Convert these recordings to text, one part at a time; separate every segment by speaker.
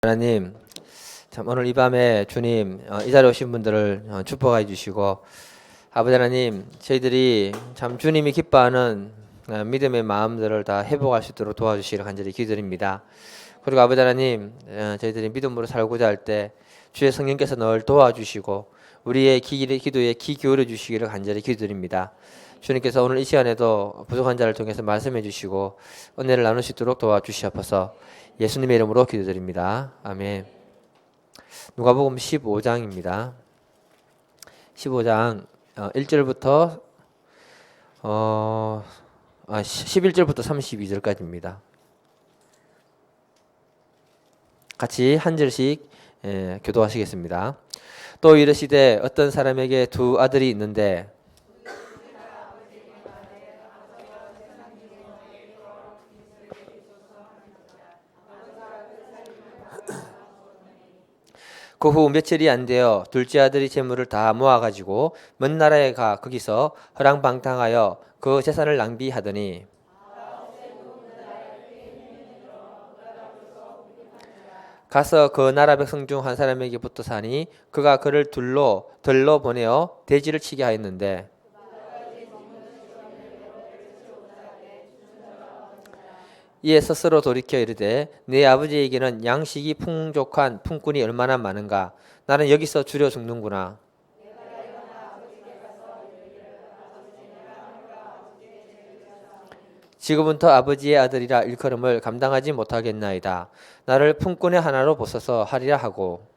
Speaker 1: 하나님, 참 오늘 이 밤에 주님 이 자리에 오신 분들을 축복해 주시고, 아버지 하나님, 저희들이 참 주님이 기뻐하는 믿음의 마음들을 다 회복할 수 있도록 도와주시기를 간절히 기도드립니다. 그리고 아버지 하나님, 저희들이 믿음으로 살고자 할 때 주의 성령께서 늘 도와주시고 우리의 기도에 귀 기울여 주시기를 간절히 기도드립니다. 주님께서 오늘 이 시간에도 부족한 자를 통해서 말씀해 주시고 은혜를 나눌 수 있도록 도와주시옵소서. 예수님의 이름으로 기도드립니다. 아멘. 누가복음 15장입니다. 15장 1절부터 11절부터 32절까지입니다. 같이 한 절씩 교도하시겠습니다. 또 이르시되 어떤 사람에게 두 아들이 있는데 그 후 며칠이 안 되어 둘째 아들이 재물을 다 모아가지고 먼 나라에 가 거기서 허랑방탕하여 그 재산을 낭비하더니 가서 그 나라 백성 중 한 사람에게 붙어 사니 그가 그를 들러 보내어 돼지를 치게 하였는데 이에 스스로 돌이켜 이르되 내 아버지에게는 양식이 풍족한 품꾼이 얼마나 많은가. 나는 여기서 줄여 죽는구나. 지금부터 아버지의 아들이라 일컬음을 감당하지 못하겠나이다. 나를 품꾼의 하나로 보소서 하리라 하고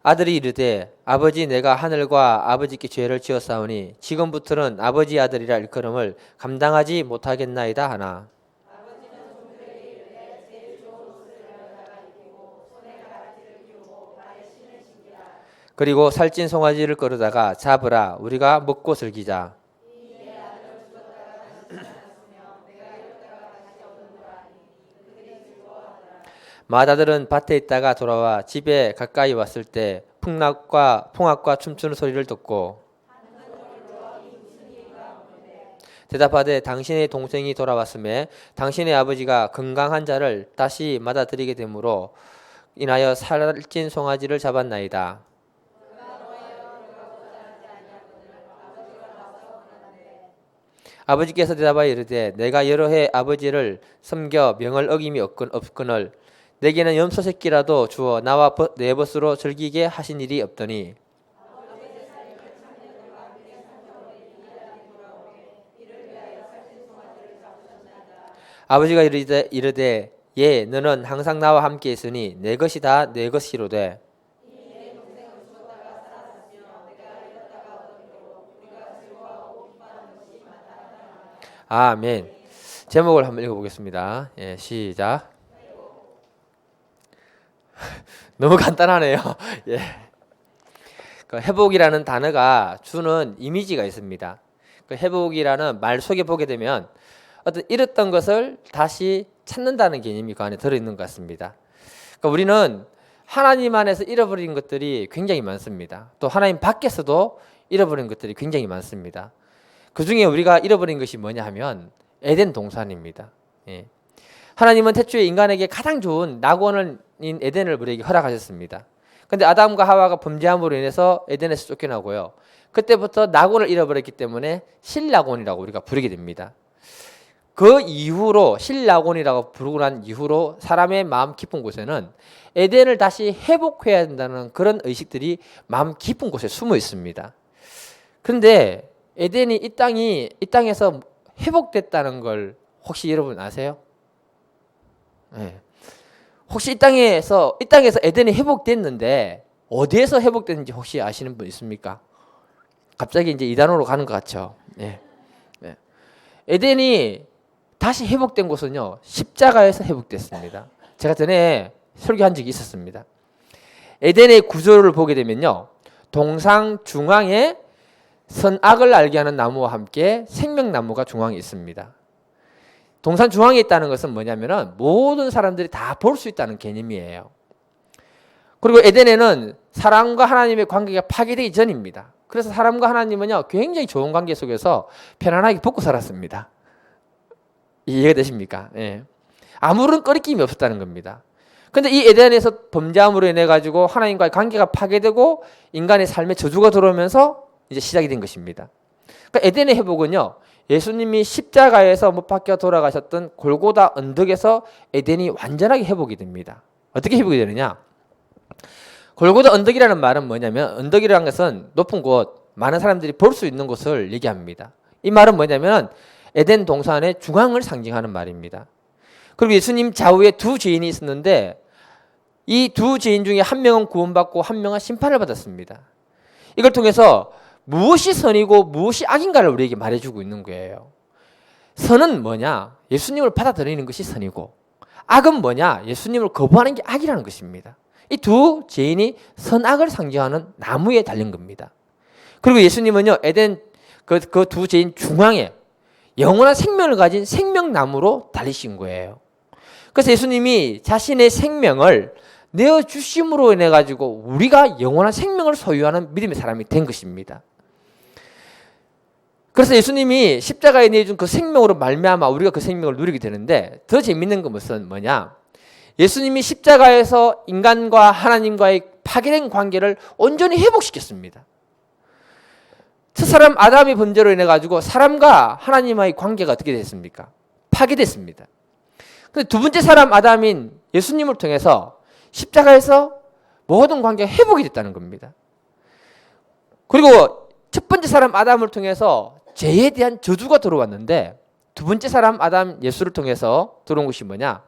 Speaker 1: 아들이 이르되 아버지 내가 하늘과 아버지께 죄를 지었사오니 지금부터는 아버지 아들이라 일컬음을 감당하지 못하겠나이다 하나. 그리고 살찐 송아지를 끌어다가 잡으라 우리가 먹고 즐기자. 맏아들은 밭에 있다가 돌아와 집에 가까이 왔을 때 풍악과 춤추는 소리를 듣고 대답하되 당신의 동생이 돌아왔음에 당신의 아버지가 건강한 자를 다시 맞아들이게 되므로 인하여 살찐 송아지를 잡았나이다. 아버지께서 대답하여 이르되 내가 여러 해 아버지를 섬겨 명을 어김이 없거늘 내게는 염소 새끼라도 주어 나와 내 벗으로 즐기게 하신 일이 없더니 아버지가 이르되 예 너는 항상 나와 함께 있으니 내 것이 다 내 것이로되 아멘. 제목을 한번 읽어보겠습니다. 예, 시작. 너무 간단하네요. 예. 그 회복이라는 단어가 주는 이미지가 있습니다. 그 회복이라는 말 속에 보게 되면 어떤 잃었던 것을 다시 찾는다는 개념이 그 안에 들어있는 것 같습니다. 그러니까 우리는 하나님 안에서 잃어버린 것들이 굉장히 많습니다. 또 하나님 밖에서도 잃어버린 것들이 굉장히 많습니다. 그 중에 우리가 잃어버린 것이 뭐냐 하면 에덴 동산입니다. 예. 하나님은 태초에 인간에게 가장 좋은 낙원인 에덴을 우리에게 허락하셨습니다. 그런데 아담과 하와가 범죄함으로 인해서 에덴에서 쫓겨나고요. 그때부터 낙원을 잃어버렸기 때문에 실낙원이라고 우리가 부르게 됩니다. 그 이후로 실낙원이라고 부르고 난 이후로 사람의 마음 깊은 곳에는 에덴을 다시 회복해야 된다는 그런 의식들이 마음 깊은 곳에 숨어 있습니다. 그런데 에덴이 이 땅에서 회복됐다는 걸 혹시 여러분 아세요? 네. 혹시 이 땅에서 에덴이 회복됐는데 어디에서 회복됐는지 혹시 아시는 분 있습니까? 갑자기 이제 이단으로 가는 것 같죠. 네. 네. 에덴이 다시 회복된 곳은요 십자가에서 회복됐습니다. 제가 전에 설교한 적이 있었습니다. 에덴의 구조를 보게 되면요 동상 중앙에 선악을 알게 하는 나무와 함께 생명나무가 중앙에 있습니다. 동산 중앙에 있다는 것은 뭐냐면은 모든 사람들이 다 볼 수 있다는 개념이에요. 그리고 에덴에는 사람과 하나님의 관계가 파괴되기 전입니다. 그래서 사람과 하나님은요, 굉장히 좋은 관계 속에서 편안하게 벗고 살았습니다. 이해가 되십니까? 예. 아무런 꺼리낌이 없었다는 겁니다. 근데 이 에덴에서 범죄함으로 인해 가지고 하나님과의 관계가 파괴되고 인간의 삶에 저주가 들어오면서 이제 시작이 된 것입니다. 그러니까 에덴의 회복은요, 예수님이 십자가에서 못 박혀 돌아가셨던 골고다 언덕에서 에덴이 완전하게 회복이 됩니다. 어떻게 회복이 되느냐? 골고다 언덕이라는 말은 뭐냐면, 언덕이라는 것은 높은 곳, 많은 사람들이 볼 수 있는 곳을 얘기합니다. 이 말은 뭐냐면 에덴 동산의 중앙을 상징하는 말입니다. 그리고 예수님 좌우에 두 죄인이 있었는데 이 두 죄인 중에 한 명은 구원받고 한 명은 심판을 받았습니다. 이걸 통해서 무엇이 선이고 무엇이 악인가를 우리에게 말해주고 있는 거예요. 선은 뭐냐? 예수님을 받아들이는 것이 선이고, 악은 뭐냐? 예수님을 거부하는 게 악이라는 것입니다. 이 두 죄인이 선악을 상징하는 나무에 달린 겁니다. 그리고 예수님은요, 에덴 그 두 죄인 중앙에 영원한 생명을 가진 생명나무로 달리신 거예요. 그래서 예수님이 자신의 생명을 내어주심으로 인해 가지고 우리가 영원한 생명을 소유하는 믿음의 사람이 된 것입니다. 그래서 예수님이 십자가에 내준 그 생명으로 말미암아 우리가 그 생명을 누리게 되는데, 더 재밌는 것은 뭐냐? 예수님이 십자가에서 인간과 하나님과의 파괴된 관계를 온전히 회복시켰습니다. 첫사람 아담의 범죄로 인해 가지고 사람과 하나님과의 관계가 어떻게 됐습니까? 파괴됐습니다. 근데 두 번째 사람 아담인 예수님을 통해서 십자가에서 모든 관계가 회복이 됐다는 겁니다. 그리고 첫 번째 사람 아담을 통해서 죄에 대한 저주가 들어왔는데, 두 번째 사람 아담 예수를 통해서 들어온 것이 뭐냐?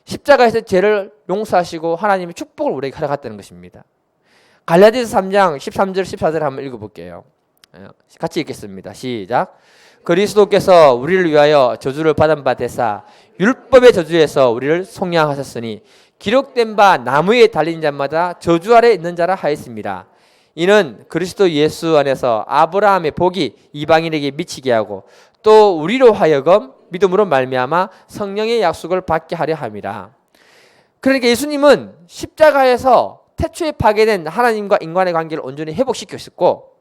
Speaker 1: 십자가에서 죄를 용서하시고 하나님의 축복을 우리에게 허락했다는 것입니다. 갈라디아서 3장 13절 14절 한번 읽어볼게요. 같이 읽겠습니다. 시작. 그리스도께서 우리를 위하여 저주를 받은 바 되사 율법의 저주에서 우리를 속량하셨으니 기록된 바 나무에 달린 자마다 저주 아래 있는 자라 하였습니다. 이는 그리스도 예수 안에서 아브라함의 복이 이방인에게 미치게 하고 또 우리로 하여금 믿음으로 말미암아 성령의 약속을 받게 하려 함이라. 그러니까 예수님은 십자가에서 태초에 파괴된 하나님과 인간의 관계를 온전히 회복시켰고,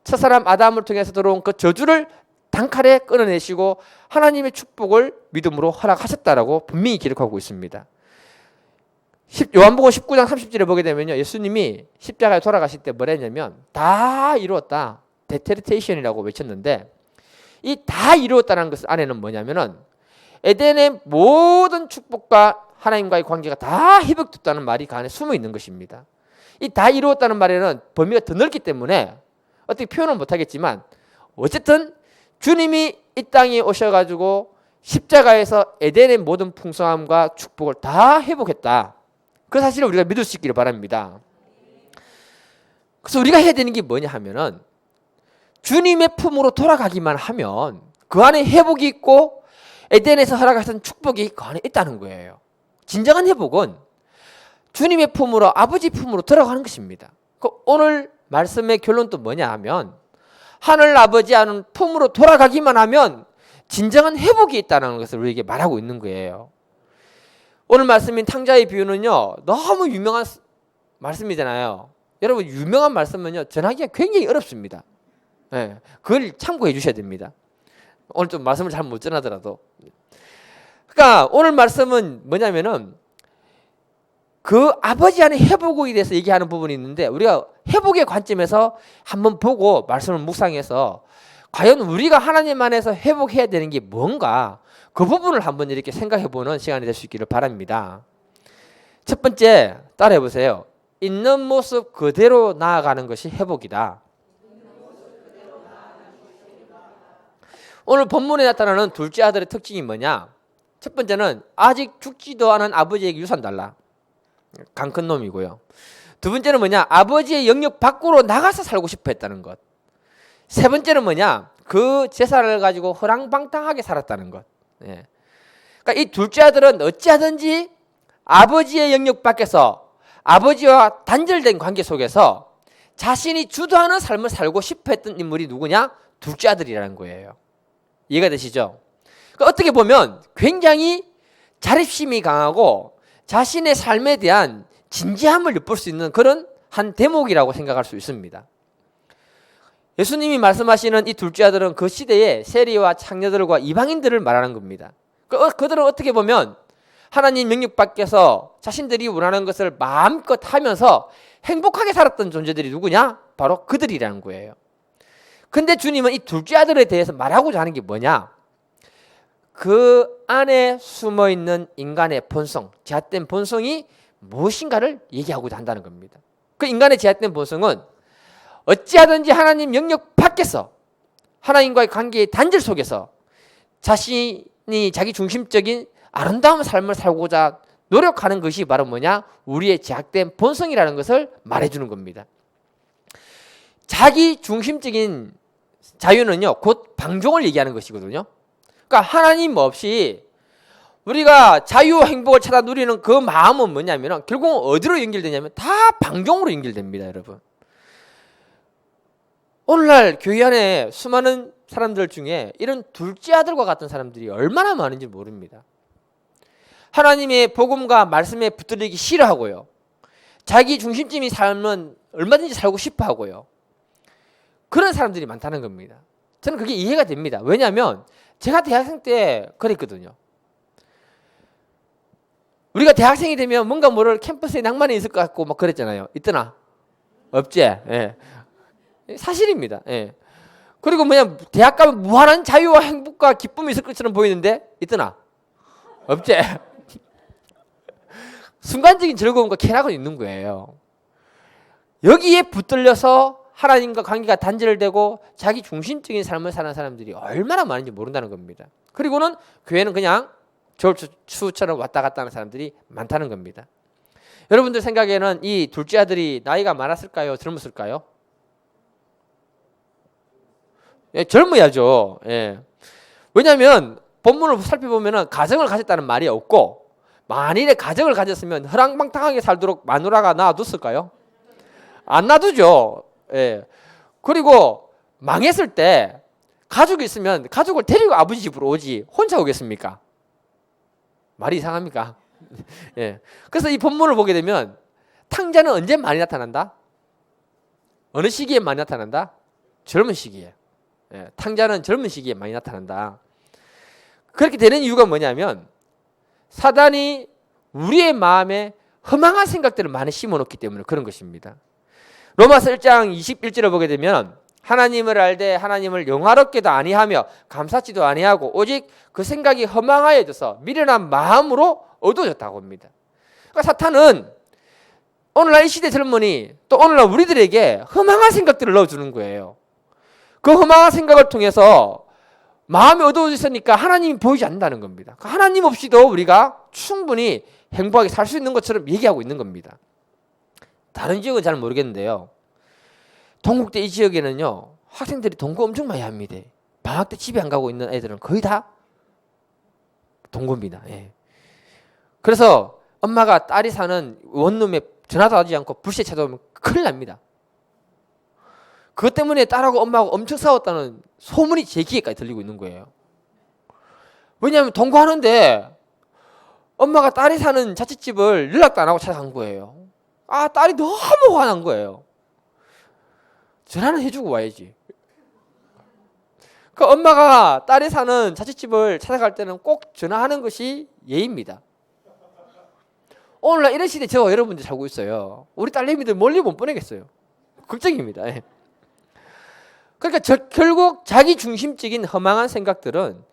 Speaker 1: 첫사람 아담을 통해서 들어온 그 저주를 단칼에 끊어내시고 하나님의 축복을 믿음으로 허락하셨다라고 분명히 기록하고 있습니다. 요한복음 19장 30절에 보게 되면요, 예수님이 십자가에 돌아가실 때 뭐라 했냐면 다 이루었다, 데테르테이션이라고 외쳤는데, 이 다 이루었다는 것 안에는 뭐냐면은 에덴의 모든 축복과 하나님과의 관계가 다 회복됐다는 말이 그 안에 숨어 있는 것입니다. 이 다 이루었다는 말에는 범위가 더 넓기 때문에 어떻게 표현은 못하겠지만, 어쨌든 주님이 이 땅에 오셔가지고 십자가에서 에덴의 모든 풍성함과 축복을 다 회복했다, 그 사실을 우리가 믿을 수 있기를 바랍니다. 그래서 우리가 해야 되는 게 뭐냐 하면은 주님의 품으로 돌아가기만 하면 그 안에 회복이 있고 에덴에서 허락하신 축복이 그 안에 있다는 거예요. 진정한 회복은 주님의 품으로, 아버지 품으로 들어가는 것입니다. 오늘 말씀의 결론도 뭐냐 하면 하늘 아버지 하는 품으로 돌아가기만 하면 진정한 회복이 있다는 것을 우리에게 말하고 있는 거예요. 오늘 말씀인 탕자의 비유는요, 너무 유명한 말씀이잖아요. 여러분, 유명한 말씀은요 전하기가 굉장히 어렵습니다. 네, 그걸 참고해 주셔야 됩니다. 오늘 좀 말씀을 잘 못 전하더라도. 그러니까 오늘 말씀은 뭐냐면은 그 아버지 안에 회복에 대해서 얘기하는 부분이 있는데, 우리가 회복의 관점에서 한번 보고 말씀을 묵상해서 과연 우리가 하나님 안에서 회복해야 되는 게 뭔가, 그 부분을 한번 이렇게 생각해보는 시간이 될 수 있기를 바랍니다. 첫 번째, 따라해 보세요. 있는 모습 그대로 나아가는 것이 회복이다. 오늘 본문에 나타나는 둘째 아들의 특징이 뭐냐? 첫 번째는 아직 죽지도 않은 아버지에게 유산 달라. 강 큰 놈이고요. 두 번째는 뭐냐? 아버지의 영역 밖으로 나가서 살고 싶어 했다는 것. 세 번째는 뭐냐? 그 재산을 가지고 허랑방탕하게 살았다는 것. 예. 그러니까 이 둘째 아들은 어찌하든지 아버지의 영역 밖에서 아버지와 단절된 관계 속에서 자신이 주도하는 삶을 살고 싶어 했던 인물이 누구냐? 둘째 아들이라는 거예요. 이해가 되시죠? 그러니까 어떻게 보면 굉장히 자립심이 강하고 자신의 삶에 대한 진지함을 엿볼 수 있는 그런 한 대목이라고 생각할 수 있습니다. 예수님이 말씀하시는 이 둘째 아들은 그 시대의 세리와 창녀들과 이방인들을 말하는 겁니다. 그들은 어떻게 보면 하나님 명령 밖에서 자신들이 원하는 것을 마음껏 하면서 행복하게 살았던 존재들이 누구냐? 바로 그들이라는 거예요. 근데 주님은 이 둘째 아들에 대해서 말하고자 하는 게 뭐냐? 그 안에 숨어있는 인간의 본성, 제약된 본성이 무엇인가를 얘기하고자 한다는 겁니다. 그 인간의 제약된 본성은 어찌하든지 하나님 영역 밖에서 하나님과의 관계의 단절 속에서 자신이 자기 중심적인 아름다운 삶을 살고자 노력하는 것이 바로 뭐냐? 우리의 제약된 본성이라는 것을 말해주는 겁니다. 자기 중심적인 자유는요, 곧 방종을 얘기하는 것이거든요. 그러니까 하나님 없이 우리가 자유 행복을 찾아 누리는 그 마음은 뭐냐면 결국은 어디로 연결되냐면 다 방종으로 연결됩니다, 여러분. 오늘날 교회 안에 수많은 사람들 중에 이런 둘째 아들과 같은 사람들이 얼마나 많은지 모릅니다. 하나님의 복음과 말씀에 붙들리기 싫어하고요. 자기 중심적인 삶은 얼마든지 살고 싶어 하고요. 그런 사람들이 많다는 겁니다. 저는 그게 이해가 됩니다. 왜냐하면 제가 대학생 때 그랬거든요. 우리가 대학생이 되면 뭔가 모를 캠퍼스에 낭만이 있을 것 같고 막 그랬잖아요. 있더나? 없지? 예. 사실입니다. 예. 그리고 뭐냐, 대학 가면 무한한 자유와 행복과 기쁨이 있을 것처럼 보이는데 있더나? 없지? 순간적인 즐거움과 쾌락은 있는 거예요. 여기에 붙들려서 하나님과 관계가 단절되고 자기 중심적인 삶을 사는 사람들이 얼마나 많은지 모른다는 겁니다. 그리고는 교회는 그냥 겨울추처럼 왔다 갔다 하는 사람들이 많다는 겁니다. 여러분들 생각에는 이 둘째 아들이 나이가 많았을까요? 젊었을까요? 예, 젊어야죠. 예. 왜냐하면 본문을 살펴보면 가정을 가졌다는 말이 없고, 만일에 가정을 가졌으면 허랑방탕하게 살도록 마누라가 놔뒀을까요? 안 놔두죠. 예. 그리고 망했을 때 가족이 있으면 가족을 데리고 아버지 집으로 오지 혼자 오겠습니까? 말이 이상합니까? 예. 그래서 이 본문을 보게 되면 탕자는 언제 많이 나타난다? 어느 시기에 많이 나타난다? 젊은 시기에. 예. 탕자는 젊은 시기에 많이 나타난다. 그렇게 되는 이유가 뭐냐면 사단이 우리의 마음에 허망한 생각들을 많이 심어놓기 때문에 그런 것입니다. 로마서 1장 21절을 보게 되면 하나님을 알되 하나님을 영화롭게도 아니하며 감사치도 아니하고 오직 그 생각이 허망하여져서 미련한 마음으로 어두워졌다고 합니다. 그러니까 사탄은 오늘날 이 시대 젊은이 또 오늘날 우리들에게 허망한 생각들을 넣어주는 거예요. 그 허망한 생각을 통해서 마음이 어두워졌으니까 하나님이 보이지 않는다는 겁니다. 하나님 없이도 우리가 충분히 행복하게 살 수 있는 것처럼 얘기하고 있는 겁니다. 다른 지역은 잘 모르겠는데요. 동국대 이 지역에는요, 학생들이 동거 엄청 많이 합니다. 방학 때 집에 안 가고 있는 애들은 거의 다 동거입니다. 예. 그래서 엄마가 딸이 사는 원룸에 전화도 하지 않고 불시에 찾아오면 큰일 납니다. 그것 때문에 딸하고 엄마하고 엄청 싸웠다는 소문이 제 귀에까지 들리고 있는 거예요. 왜냐하면 동거하는데 엄마가 딸이 사는 자취집을 연락도 안 하고 찾아간 거예요. 아, 딸이 너무 화난 거예요. 전화는 해주고 와야지. 그 엄마가 딸이 사는 자취집을 찾아갈 때는 꼭 전화하는 것이 예입니다. 오늘날 이런 시대에 저와 여러분들 살고 있어요. 우리 딸내미들 멀리 못 보내겠어요. 걱정입니다. 예. 그러니까 결국 자기 중심적인 허망한 생각들은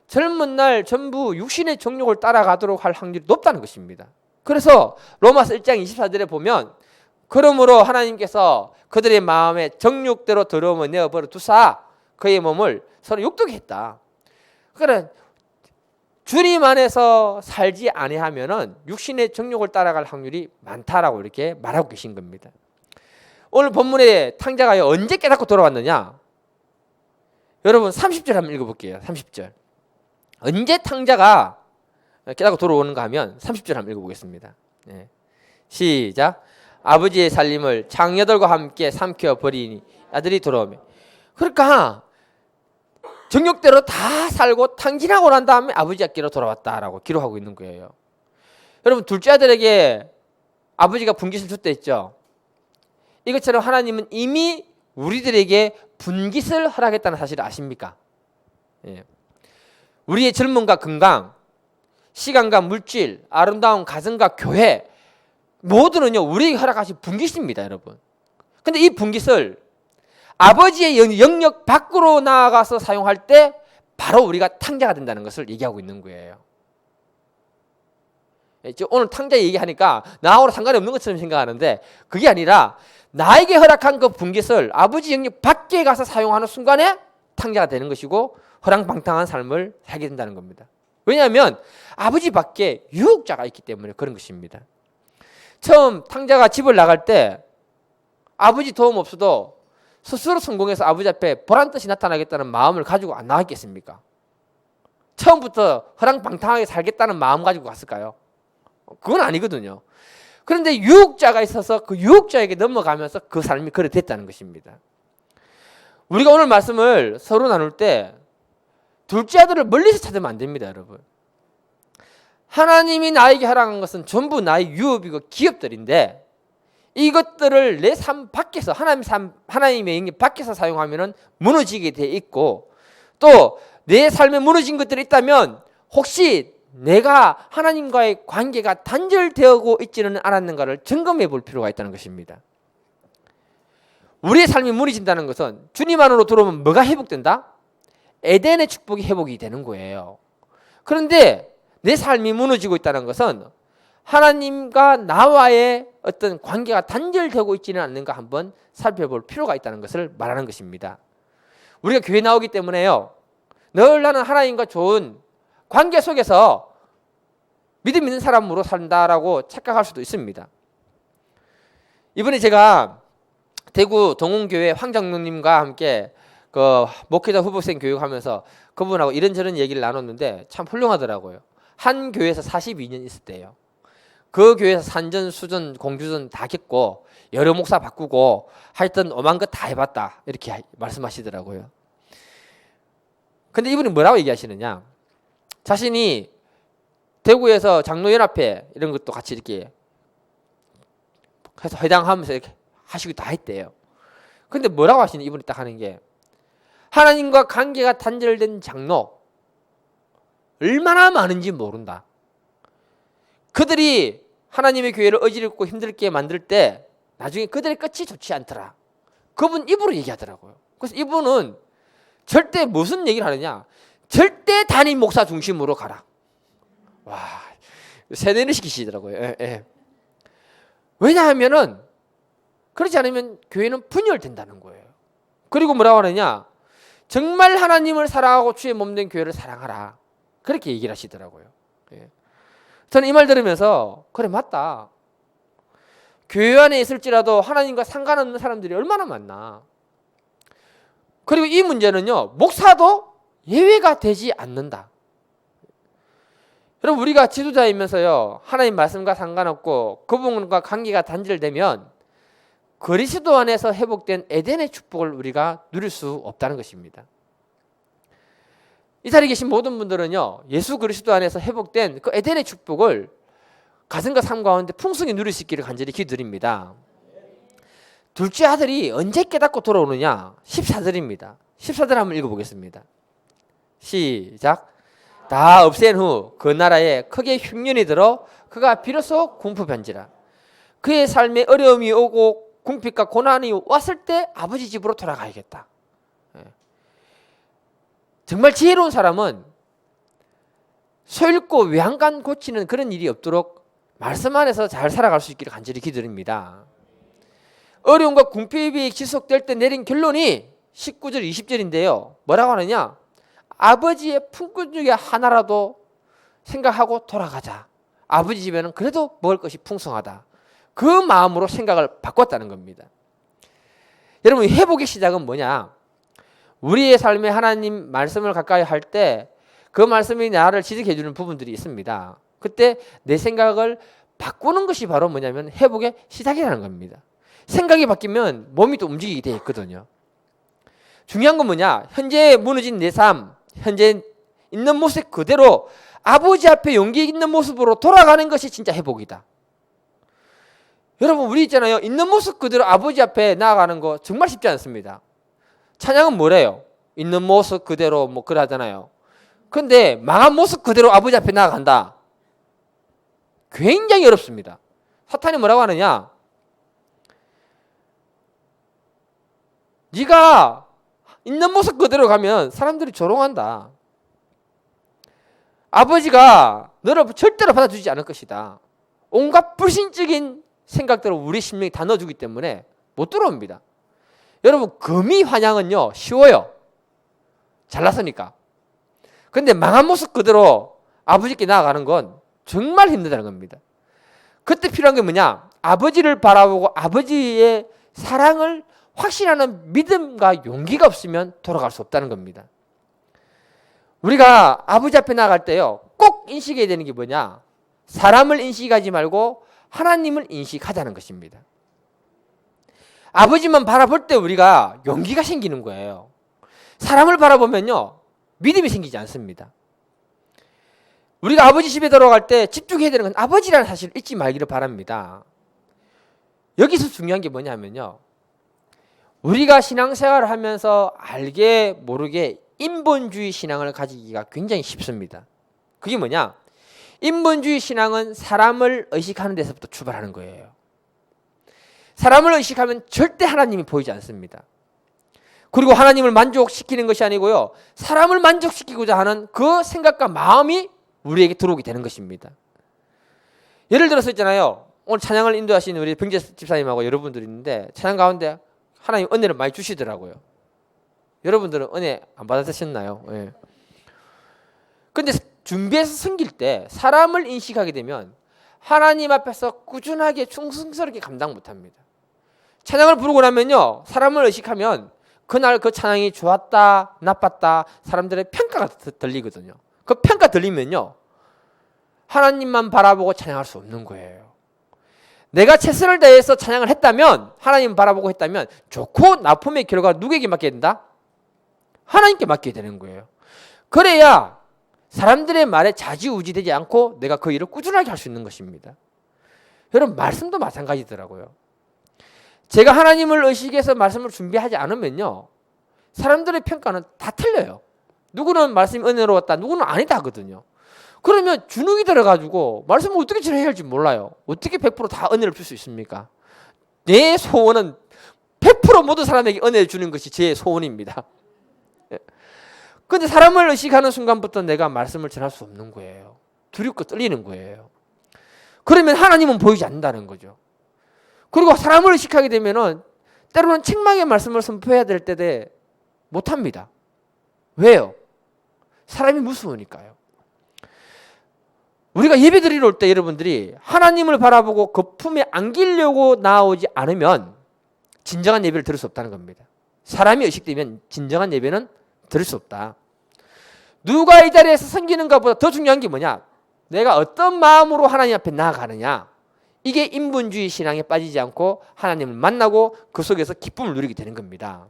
Speaker 1: 젊은 날 전부 육신의 정욕을 따라가도록 할 확률이 높다는 것입니다. 그래서 로마서 1장 24절에 보면 그러므로 하나님께서 그들의 마음에 정욕대로 더러움을 내어버려 두사 그의 몸을 서로 욕되게 했다. 그러니까 주님 안에서 살지 아니하면은 육신의 정욕을 따라갈 확률이 많다라고 이렇게 말하고 계신 겁니다. 오늘 본문의 탕자가 언제 깨닫고 돌아왔느냐? 여러분 30절 한번 읽어볼게요. 30절. 언제 탕자가 깨닫고 돌아오는가 하면 30절 한번 읽어보겠습니다. 네. 시작. 아버지의 살림을 장녀들과 함께 삼켜버리니 아들이 돌아오며. 그러니까 정욕대로 다 살고 탕진하고 난 다음에 아버지 앞길로 돌아왔다라고 기록하고 있는 거예요. 여러분 둘째 아들에게 아버지가 분깃을 줬다 했죠. 이것처럼 하나님은 이미 우리들에게 분깃을 허락했다는 사실을 아십니까? 예. 우리의 젊음과 건강, 시간과 물질, 아름다운 가정과 교회 모두는요 우리에게 허락하신 분깃입니다, 여러분. 근데 이 분깃을 아버지의 영역 밖으로 나아가서 사용할 때 바로 우리가 탕자가 된다는 것을 얘기하고 있는 거예요. 오늘 탕자 얘기하니까 나하고는 상관이 없는 것처럼 생각하는데 그게 아니라 나에게 허락한 그 분깃을 아버지 영역 밖에 가서 사용하는 순간에 탕자가 되는 것이고 허랑방탕한 삶을 살게 된다는 겁니다. 왜냐하면 아버지 밖에 유혹자가 있기 때문에 그런 것입니다. 처음 탕자가 집을 나갈 때 아버지 도움 없어도 스스로 성공해서 아버지 앞에 보란듯이 나타나겠다는 마음을 가지고 안 나왔겠습니까? 처음부터 허랑방탕하게 살겠다는 마음 가지고 갔을까요? 그건 아니거든요. 그런데 유혹자가 있어서 그 유혹자에게 넘어가면서 그 삶이 그래 됐다는 것입니다. 우리가 오늘 말씀을 서로 나눌 때 둘째 아들을 멀리서 찾으면 안 됩니다, 여러분. 하나님이 나에게 허락한 것은 전부 나의 유업이고 기업들인데 이것들을 내 삶 밖에서 하나님의 영역 밖에서 사용하면 무너지게 돼 있고 또 내 삶에 무너진 것들이 있다면 혹시 내가 하나님과의 관계가 단절되고 있지는 않았는가를 점검해 볼 필요가 있다는 것입니다. 우리의 삶이 무너진다는 것은 주님 안으로 들어오면 뭐가 회복된다? 에덴의 축복이 회복이 되는 거예요. 그런데 내 삶이 무너지고 있다는 것은 하나님과 나와의 어떤 관계가 단절되고 있지는 않는가 한번 살펴볼 필요가 있다는 것을 말하는 것입니다. 우리가 교회 나오기 때문에요. 늘 나는 하나님과 좋은 관계 속에서 믿음 있는 사람으로 산다라고 착각할 수도 있습니다. 이번에 제가 대구 동훈교회 황장로님과 함께 그 목회자 후보생 교육하면서 그분하고 이런저런 얘기를 나눴는데 참 훌륭하더라고요. 한 교회에서 42년 있을 때요. 그 교회에서 산전, 수전, 공주전 다 겪고 여러 목사 바꾸고 하여튼 오만 것 다 해봤다 이렇게 말씀하시더라고요. 근데 이분이 뭐라고 얘기하시느냐, 자신이 대구에서 장로연합회 이런 것도 같이 이렇게 해서 회당하면서 이렇게 하시고 다 했대요. 근데 뭐라고 하시는, 이분이 딱 하는 게 하나님과 관계가 단절된 장로 얼마나 많은지 모른다. 그들이 하나님의 교회를 어지럽고 힘들게 만들 때 나중에 그들의 끝이 좋지 않더라. 그분 입으로 얘기하더라고요. 그래서 이분은 절대 무슨 얘기를 하느냐, 절대 단임 목사 중심으로 가라. 와, 세뇌를 시키시더라고요. 예, 예. 왜냐하면은 그렇지 않으면 교회는 분열된다는 거예요. 그리고 뭐라고 하느냐, 정말 하나님을 사랑하고 주의 몸된 교회를 사랑하라. 그렇게 얘기를 하시더라고요. 예. 저는 이 말 들으면서 그래, 맞다. 교회 안에 있을지라도 하나님과 상관없는 사람들이 얼마나 많나. 그리고 이 문제는요, 목사도 예외가 되지 않는다. 여러분, 우리가 지도자이면서요, 하나님 말씀과 상관없고 그분과 관계가 단절되면 그리스도 안에서 회복된 에덴의 축복을 우리가 누릴 수 없다는 것입니다. 이 자리에 계신 모든 분들은요, 예수 그리스도 안에서 회복된 그 에덴의 축복을 가정과 삶 가운데 풍성히 누릴 수 있기를 간절히 기도드립니다. 둘째 아들이 언제 깨닫고 돌아오느냐? 14절입니다. 14절 한번 읽어보겠습니다. 시작. 다 없앤 후 그 나라에 크게 흉년이 들어 그가 비로소 궁핍한지라. 그의 삶에 어려움이 오고 궁핍과 고난이 왔을 때 아버지 집으로 돌아가야겠다. 정말 지혜로운 사람은 소잃고 외양간 고치는 그런 일이 없도록 말씀 안에서 잘 살아갈 수 있기를 간절히 기도드립니다. 어려움과 궁핍이 지속될 때 내린 결론이 19절 20절인데요. 뭐라고 하느냐? 아버지의 품꾼 중에 하나라도 생각하고 돌아가자. 아버지 집에는 그래도 먹을 것이 풍성하다. 그 마음으로 생각을 바꿨다는 겁니다. 여러분, 회복의 시작은 뭐냐? 우리의 삶에 하나님 말씀을 가까이 할 때 그 말씀이 나를 지적해 주는 부분들이 있습니다. 그때 내 생각을 바꾸는 것이 바로 뭐냐면 회복의 시작이라는 겁니다. 생각이 바뀌면 몸이 또 움직이게 돼 있거든요. 중요한 건 뭐냐? 현재 무너진 내 삶, 현재 있는 모습 그대로 아버지 앞에 용기 있는 모습으로 돌아가는 것이 진짜 회복이다. 여러분 우리 있잖아요. 있는 모습 그대로 아버지 앞에 나아가는 거 정말 쉽지 않습니다. 찬양은 뭐래요? 있는 모습 그대로 뭐 그래 하잖아요. 근데 망한 모습 그대로 아버지 앞에 나아간다. 굉장히 어렵습니다. 사탄이 뭐라고 하느냐? 네가 있는 모습 그대로 가면 사람들이 조롱한다. 아버지가 너를 절대로 받아주지 않을 것이다. 온갖 불신적인 생각들을 우리 심령에 다 넣어주기 때문에 못 들어옵니다. 여러분 금이 환영은요 쉬워요. 잘났으니까. 근데 망한 모습 그대로 아버지께 나아가는 건 정말 힘들다는 겁니다. 그때 필요한 게 뭐냐? 아버지를 바라보고 아버지의 사랑을 확신하는 믿음과 용기가 없으면 돌아갈 수 없다는 겁니다. 우리가 아버지 앞에 나아갈 때요 꼭 인식해야 되는 게 뭐냐? 사람을 인식하지 말고 하나님을 인식하자는 것입니다. 아버지만 바라볼 때 우리가 용기가 생기는 거예요. 사람을 바라보면요 믿음이 생기지 않습니다. 우리가 아버지 집에 들어갈 때 집중해야 되는 건 아버지라는 사실을 잊지 말기를 바랍니다. 여기서 중요한 게 뭐냐면요 우리가 신앙생활을 하면서 알게 모르게 인본주의 신앙을 가지기가 굉장히 쉽습니다. 그게 뭐냐? 인본주의 신앙은 사람을 의식하는 데서부터 출발하는 거예요. 사람을 의식하면 절대 하나님이 보이지 않습니다. 그리고 하나님을 만족시키는 것이 아니고요 사람을 만족시키고자 하는 그 생각과 마음이 우리에게 들어오게 되는 것입니다. 예를 들어서 있잖아요. 오늘 찬양을 인도하시는 우리 병재 집사님하고 여러분들이 있는데 찬양 가운데 하나님 은혜를 많이 주시더라고요. 여러분들은 은혜 안 받으셨나요? 예. 근데 준비해서 섬길 때 사람을 인식하게 되면 하나님 앞에서 꾸준하게 충성스럽게 감당 못합니다. 찬양을 부르고 나면요 사람을 의식하면 그날 그 찬양이 좋았다 나빴다 사람들의 평가가 들리거든요. 그 평가 들리면요 하나님만 바라보고 찬양할 수 없는 거예요. 내가 최선을 다해서 찬양을 했다면 하나님 바라보고 했다면 좋고 나쁨의 결과가 누구에게 맡겨야 된다? 하나님께 맡겨야 되는 거예요. 그래야 사람들의 말에 좌지우지되지 않고 내가 그 일을 꾸준하게 할 수 있는 것입니다. 여러분 말씀도 마찬가지더라고요. 제가 하나님을 의식해서 말씀을 준비하지 않으면요 사람들의 평가는 다 틀려요. 누구는 말씀이 은혜로웠다 누구는 아니다 하거든요. 그러면 주눅이 들어가지고 말씀을 어떻게 전해야 할지 몰라요. 어떻게 100%다 은혜를 줄 수 있습니까? 내 소원은 100% 모든 사람에게 은혜를 주는 것이 제 소원입니다. 그런데 사람을 의식하는 순간부터 내가 말씀을 전할 수 없는 거예요. 두렵고 떨리는 거예요. 그러면 하나님은 보이지 않는다는 거죠. 그리고 사람을 의식하게 되면은 때로는 책망의 말씀을 선포해야 될 때에 못합니다. 왜요? 사람이 무서우니까요. 우리가 예배 드리러 올 때 여러분들이 하나님을 바라보고 그 품에 안기려고 나오지 않으면 진정한 예배를 드릴 수 없다는 겁니다. 사람이 의식되면 진정한 예배는 드릴 수 없다. 누가 이 자리에서 섬기는가 보다 더 중요한 게 뭐냐? 내가 어떤 마음으로 하나님 앞에 나아가느냐. 이게 인본주의 신앙에 빠지지 않고 하나님을 만나고 그 속에서 기쁨을 누리게 되는 겁니다.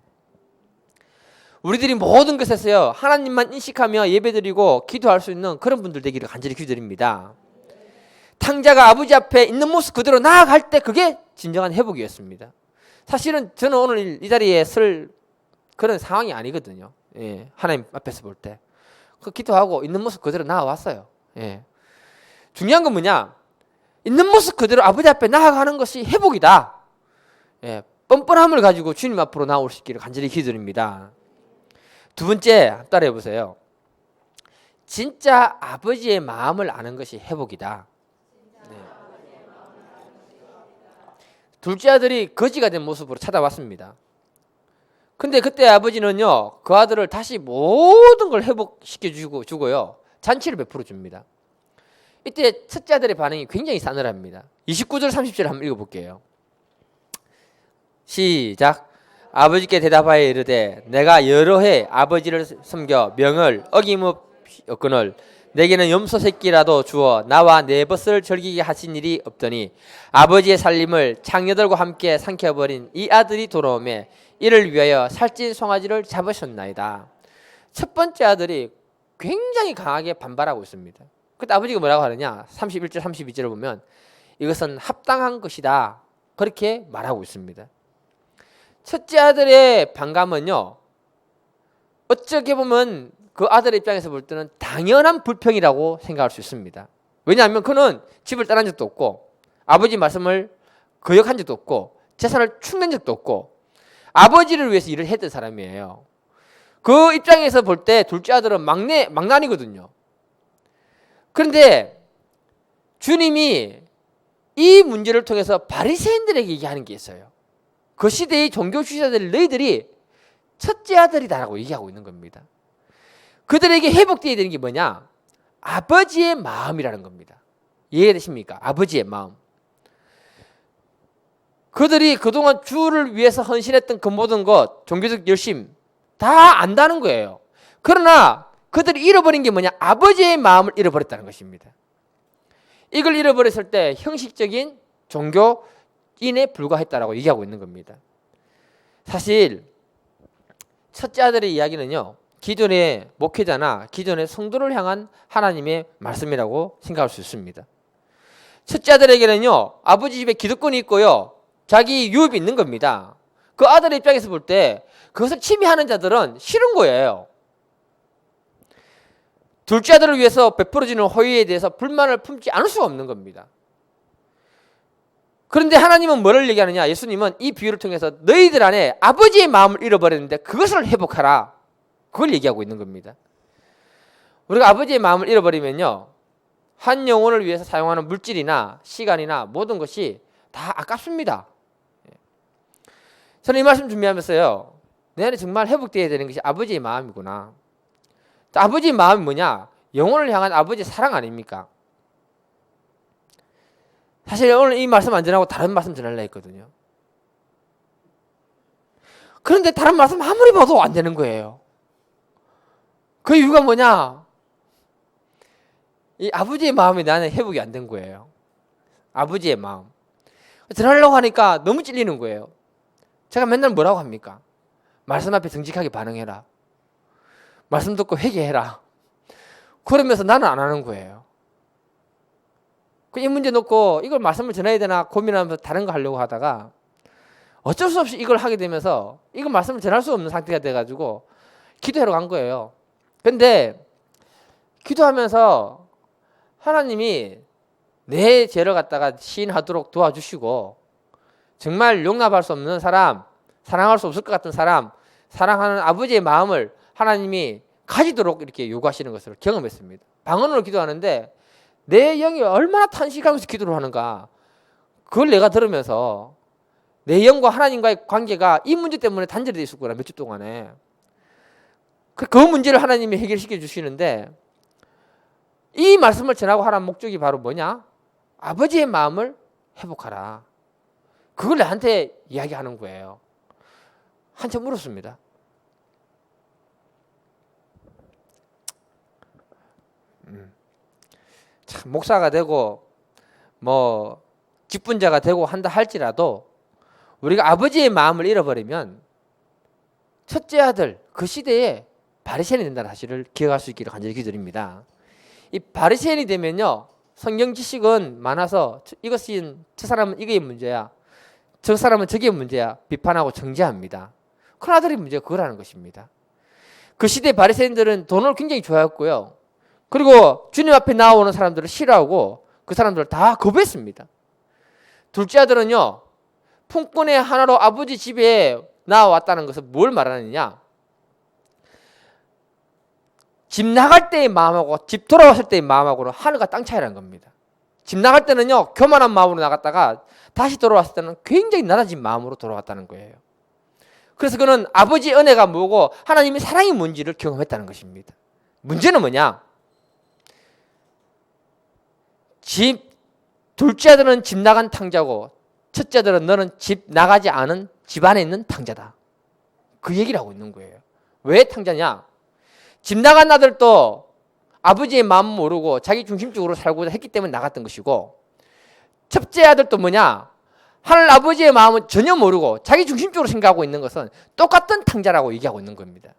Speaker 1: 우리들이 모든 것에서요 하나님만 인식하며 예배드리고 기도할 수 있는 그런 분들 되기를 간절히 기도드립니다. 탕자가 아버지 앞에 있는 모습 그대로 나아갈 때 그게 진정한 회복이었습니다. 사실은 저는 오늘 이 자리에 설 그런 상황이 아니거든요. 예, 하나님 앞에서 볼 때 그 기도하고 있는 모습 그대로 나아왔어요. 예. 중요한 건 뭐냐? 있는 모습 그대로 아버지 앞에 나아가는 것이 회복이다. 예, 뻔뻔함을 가지고 주님 앞으로 나올 수 있기를 간절히 기도드립니다. 두 번째 따라해 보세요. 진짜 아버지의 마음을 아는 것이 회복이다. 네. 둘째 아들이 거지가 된 모습으로 찾아왔습니다. 근데 그때 아버지는요 그 아들을 다시 모든 걸 회복시켜 주고요 잔치를 베풀어 줍니다. 이때 첫째 아들의 반응이 굉장히 싸늘합니다. 29절 30절 한번 읽어볼게요. 시작. 아버지께 대답하여 이르되 내가 여러 해 아버지를 섬겨 명을 어김없거늘 내게는 염소 새끼라도 주어 나와 내 벗을 즐기게 하신 일이 없더니 아버지의 살림을 장녀들과 함께 삼켜버린 이 아들이 돌아오매 이를 위하여 살찐 송아지를 잡으셨나이다. 첫 번째 아들이 굉장히 강하게 반발하고 있습니다. 그때 아버지가 뭐라고 하느냐? 31절 32절을 보면 이것은 합당한 것이다. 그렇게 말하고 있습니다. 첫째 아들의 반감은요, 어떻게 보면 그 아들의 입장에서 볼 때는 당연한 불평이라고 생각할 수 있습니다. 왜냐하면 그는 집을 떠난 적도 없고 아버지 말씀을 거역한 적도 없고 재산을 축낸 적도 없고 아버지를 위해서 일을 했던 사람이에요. 그 입장에서 볼 때 둘째 아들은 망나니거든요. 그런데 주님이 이 문제를 통해서 바리새인들에게 얘기하는 게 있어요. 그 시대의 종교 지도자들 너희들이 첫째 아들이다라고 얘기하고 있는 겁니다. 그들에게 회복되어야 되는 게 뭐냐? 아버지의 마음이라는 겁니다. 이해되십니까? 아버지의 마음. 그들이 그동안 주를 위해서 헌신했던 그 모든 것, 종교적 열심 다 안다는 거예요. 그러나 그들이 잃어버린 게 뭐냐? 아버지의 마음을 잃어버렸다는 것입니다. 이걸 잃어버렸을 때 형식적인 종교인에 불과했다라고 얘기하고 있는 겁니다. 사실 첫째 아들의 이야기는요, 기존의 목회자나 기존의 성도를 향한 하나님의 말씀이라고 생각할 수 있습니다. 첫째 아들에게는요, 아버지 집에 기득권이 있고요, 자기 유업이 있는 겁니다. 그 아들의 입장에서 볼 때 그것을 침해하는 자들은 싫은 거예요. 둘째 아들을 위해서 베풀어지는 호의에 대해서 불만을 품지 않을 수가 없는 겁니다. 그런데 하나님은 뭐를 얘기하느냐? 예수님은 이 비유를 통해서 너희들 안에 아버지의 마음을 잃어버렸는데 그것을 회복하라. 그걸 얘기하고 있는 겁니다. 우리가 아버지의 마음을 잃어버리면요, 한 영혼을 위해서 사용하는 물질이나 시간이나 모든 것이 다 아깝습니다. 저는 이 말씀 준비하면서요, 내 안에 정말 회복되어야 되는 것이 아버지의 마음이구나. 아버지의 마음이 뭐냐? 영혼을 향한 아버지의 사랑 아닙니까? 사실 오늘 이 말씀 안 전하고 다른 말씀 전하려고 했거든요. 그런데 다른 말씀 아무리 봐도 안 되는 거예요. 그 이유가 뭐냐? 이 아버지의 마음이 나는 회복이 안 된 거예요. 아버지의 마음. 전하려고 하니까 너무 찔리는 거예요. 제가 맨날 뭐라고 합니까? 말씀 앞에 정직하게 반응해라. 말씀 듣고 회개해라. 그러면서 나는 안 하는 거예요. 이 문제 놓고 이걸 말씀을 전해야 되나 고민하면서 다른 거 하려고 하다가 어쩔 수 없이 이걸 하게 되면서 이걸 말씀을 전할 수 없는 상태가 돼가지고 기도하러 간 거예요. 근데 기도하면서 하나님이 내 죄를 갖다가 시인하도록 도와주시고 정말 용납할 수 없는 사람, 사랑할 수 없을 것 같은 사람, 사랑하는 아버지의 마음을 하나님이 가지도록 이렇게 요구하시는 것을 경험했습니다. 방언으로 기도하는데 내 영이 얼마나 탄식하면서 기도를 하는가, 그걸 내가 들으면서 내 영과 하나님과의 관계가 이 문제 때문에 단절이 되어 있었구나, 몇 주 동안에. 그 문제를 하나님이 해결시켜 주시는데, 이 말씀을 전하고 하라는 목적이 바로 뭐냐? 아버지의 마음을 회복하라. 그걸 나한테 이야기하는 거예요. 한참 울었습니다. 참, 목사가 되고 뭐 직분자가 되고 한다 할지라도 우리가 아버지의 마음을 잃어버리면 첫째 아들, 그 시대에 바리새인이 된다는 사실을 기억할 수 있기를 간절히 기도드립니다. 이 바리새인이 되면요, 성경 지식은 많아서 이것은 저 사람은 이게 문제야, 저 사람은 저게 문제야 비판하고 정죄합니다. 큰 아들의 문제가 그거라는 것입니다. 그 시대 바리새인들은 돈을 굉장히 좋아했고요, 그리고 주님 앞에 나오는 사람들을 싫어하고 그 사람들을 다 거부했습니다. 둘째 아들은요, 품꾼의 하나로 아버지 집에 나왔다는 것은 뭘 말하느냐? 집 나갈 때의 마음하고 집 돌아왔을 때의 마음하고는 하늘과 땅 차이라는 겁니다. 집 나갈 때는요, 교만한 마음으로 나갔다가 다시 돌아왔을 때는 굉장히 낮아진 마음으로 돌아왔다는 거예요. 그래서 그는 아버지의 은혜가 뭐고 하나님의 사랑이 뭔지를 경험했다는 것입니다. 문제는 뭐냐? 둘째 아들은 집 나간 탕자고 첫째 아들은 너는 집 나가지 않은 집 안에 있는 탕자다. 그 얘기를 하고 있는 거예요. 왜 탕자냐? 집 나간 아들도 아버지의 마음 모르고 자기 중심적으로 살고자 했기 때문에 나갔던 것이고, 첫째 아들도 뭐냐? 하늘 아버지의 마음은 전혀 모르고 자기 중심적으로 생각하고 있는 것은 똑같은 탕자라고 얘기하고 있는 겁니다.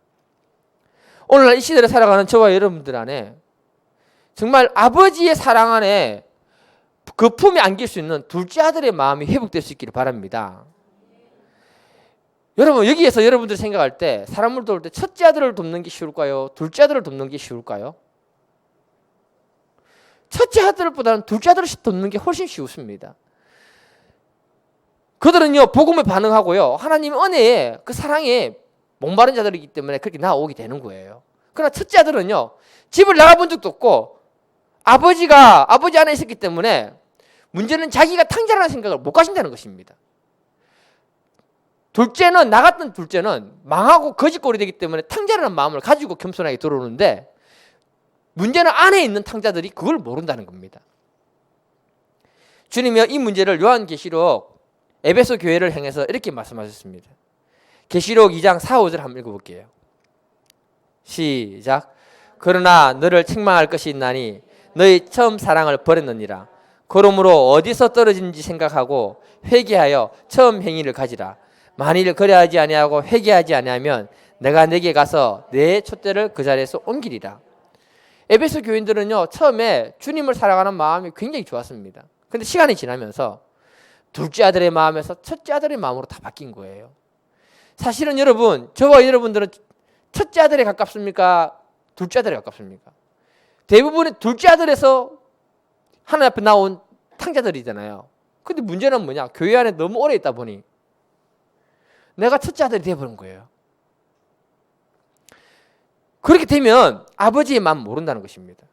Speaker 1: 오늘날 이 시대를 살아가는 저와 여러분들 안에 정말 아버지의 사랑 안에 그 품에 안길 수 있는 둘째 아들의 마음이 회복될 수 있기를 바랍니다. 여러분, 여기에서 여러분들이 생각할 때 사람을 도울 때 첫째 아들을 돕는 게 쉬울까요? 둘째 아들을 돕는 게 쉬울까요? 첫째 아들보다는 둘째 아들을 돕는 게 훨씬 쉽습니다. 그들은요, 복음에 반응하고요, 하나님 은혜에 그 사랑에 목마른 자들이기 때문에 그렇게 나오게 되는 거예요. 그러나 첫째 아들은요, 집을 나가본 적도 없고 아버지 안에 있었기 때문에 문제는 자기가 탕자라는 생각을 못 가진다는 것입니다. 나갔던 둘째는 망하고 거짓골이 되기 때문에 탕자라는 마음을 가지고 겸손하게 들어오는데, 문제는 안에 있는 탕자들이 그걸 모른다는 겁니다. 주님이 이 문제를 요한계시록 에베소 교회를 향해서 이렇게 말씀하셨습니다. 계시록 2장 4, 5절 한번 읽어볼게요. 시작. 그러나 너를 책망할 것이 있나니 너희 처음 사랑을 버렸느니라. 그러므로 어디서 떨어진지 생각하고 회개하여 처음 행위를 가지라. 만일 그래하지 아니하고 회개하지 아니하면 내가 네게 가서 내 촛대를 그 자리에서 옮기리라. 에베소 교인들은요, 처음에 주님을 사랑하는 마음이 굉장히 좋았습니다. 근데 시간이 지나면서 둘째 아들의 마음에서 첫째 아들의 마음으로 다 바뀐 거예요. 사실은 여러분, 저와 여러분들은 첫째 아들에 가깝습니까? 둘째 아들에 가깝습니까? 대부분의 둘째 아들에서 하나님 앞에 나온 탕자들이잖아요. 근데 문제는 뭐냐? 교회 안에 너무 오래 있다 보니 내가 첫째 아들이 되어버린 거예요. 그렇게 되면 아버지의 마음 모른다는 것입니다.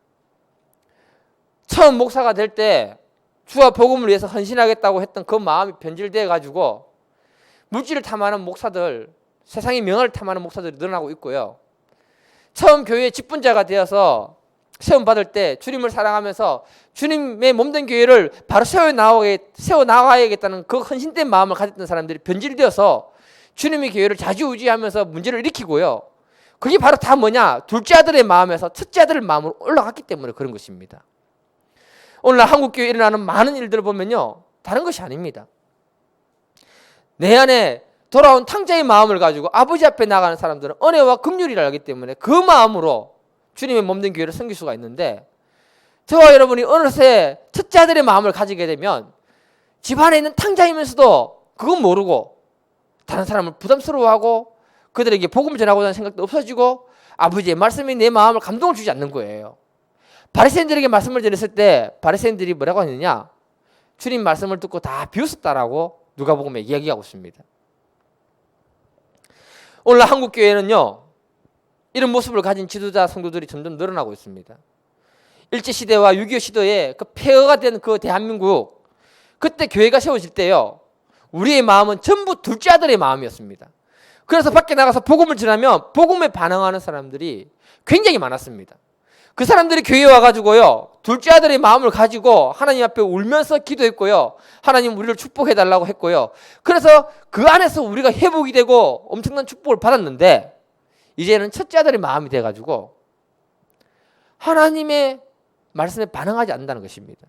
Speaker 1: 처음 목사가 될 때 주와 복음을 위해서 헌신하겠다고 했던 그 마음이 변질되어 가지고 물질을 탐하는 목사들, 세상의 명예를 탐하는 목사들이 늘어나고 있고요. 처음 교회의 직분자가 되어서 시험 받을 때 주님을 사랑하면서 주님의 몸된 교회를 바로 세워나가야겠다는 그 헌신된 마음을 가졌던 사람들이 변질되어서 주님의 교회를 좌지우지하면서 문제를 일으키고요. 그게 바로 다 뭐냐? 둘째 아들의 마음에서 첫째 아들의 마음으로 올라갔기 때문에 그런 것입니다. 오늘날 한국교회에 일어나는 많은 일들을 보면요, 다른 것이 아닙니다. 내 안에 돌아온 탕자의 마음을 가지고 아버지 앞에 나가는 사람들은 은혜와 긍휼이라 알기 때문에 그 마음으로 주님의 몸된 교회를 섬길 수가 있는데, 저와 여러분이 어느새 첫째 아들의 마음을 가지게 되면 집안에 있는 탕자이면서도 그건 모르고 다른 사람을 부담스러워하고 그들에게 복음을 전하고자 하는 생각도 없어지고 아버지의 말씀이 내 마음을 감동을 주지 않는 거예요. 바리새인들에게 말씀을 전했을 때 바리새인들이 뭐라고 했느냐? 주님 말씀을 듣고 다 비웃었다라고 누가복음에 이야기하고 있습니다. 오늘날 한국교회는요, 이런 모습을 가진 지도자 성도들이 점점 늘어나고 있습니다. 일제시대와 6.25 시대에 그 폐허가 된 그 대한민국, 그때 교회가 세워질 때요, 우리의 마음은 전부 둘째 아들의 마음이었습니다. 그래서 밖에 나가서 복음을 전하면 복음에 반응하는 사람들이 굉장히 많았습니다. 그 사람들이 교회에 와가지고요, 둘째 아들의 마음을 가지고 하나님 앞에 울면서 기도했고요, 하나님 우리를 축복해달라고 했고요. 그래서 그 안에서 우리가 회복이 되고 엄청난 축복을 받았는데, 이제는 첫째 아들의 마음이 돼가지고 하나님의 말씀에 반응하지 않는다는 것입니다.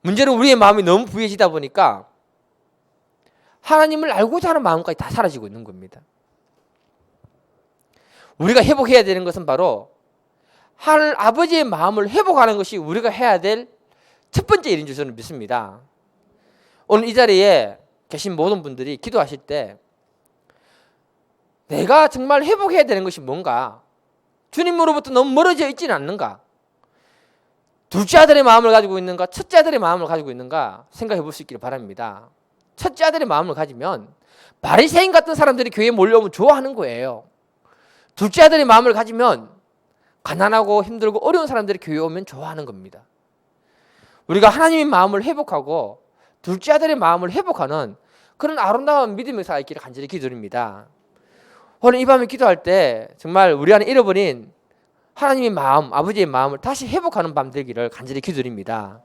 Speaker 1: 문제는 우리의 마음이 너무 부해지다 보니까 하나님을 알고자 하는 마음까지 다 사라지고 있는 겁니다. 우리가 회복해야 되는 것은 바로 하늘 아버지의 마음을 회복하는 것이 우리가 해야 될 첫 번째 일인 줄 저는 믿습니다. 오늘 이 자리에 계신 모든 분들이 기도하실 때 내가 정말 회복해야 되는 것이 뭔가, 주님으로부터 너무 멀어져 있지는 않는가, 둘째 아들의 마음을 가지고 있는가, 첫째 아들의 마음을 가지고 있는가 생각해 볼 수 있기를 바랍니다. 첫째 아들의 마음을 가지면 바리새인 같은 사람들이 교회에 몰려오면 좋아하는 거예요. 둘째 아들의 마음을 가지면 가난하고 힘들고 어려운 사람들이 교회에 오면 좋아하는 겁니다. 우리가 하나님의 마음을 회복하고 둘째 아들의 마음을 회복하는 그런 아름다운 믿음의 사가 있기를 간절히 기도드립니다. 오늘 이 밤에 기도할 때 정말 우리 안에 잃어버린 하나님의 마음, 아버지의 마음을 다시 회복하는 밤 되기를 간절히 기도드립니다.